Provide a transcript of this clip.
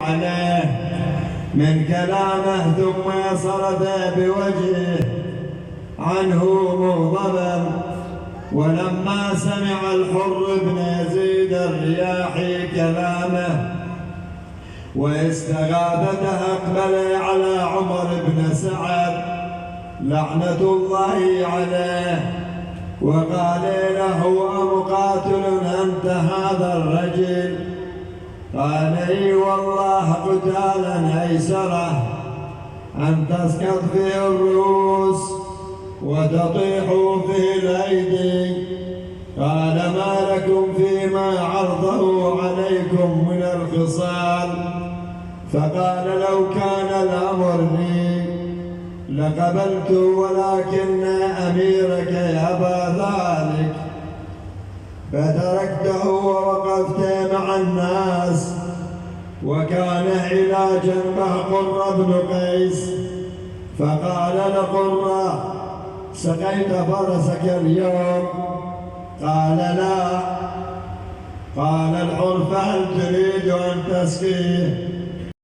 عليه من كلامه، ثم صرف بوجهه عنه مغضبا. ولما سمع الحر بن يزيد الرياحي كلامه واستغاثته أقبل على عمر بن سعد لعنة الله عليه وقال له: أمقاتل أنت هذا الرجل؟ قال: اي والله قتالا أيسره أن تسقط فيه الرؤوس وتطيح فيه الأيدي. قال: ما لكم فيما عرضه عليكم من الخصال؟ فقال: لو كان الأمر لي لقبلت، ولكن أميرك يأبى ذلك. فتركته ووقفت مع الناس. وكان إلى جنبه قرة بن قيس، فقال لقرة: سقيت فرسك اليوم؟ قال: لا. قال الحر: فهل تريد أن تسقيه؟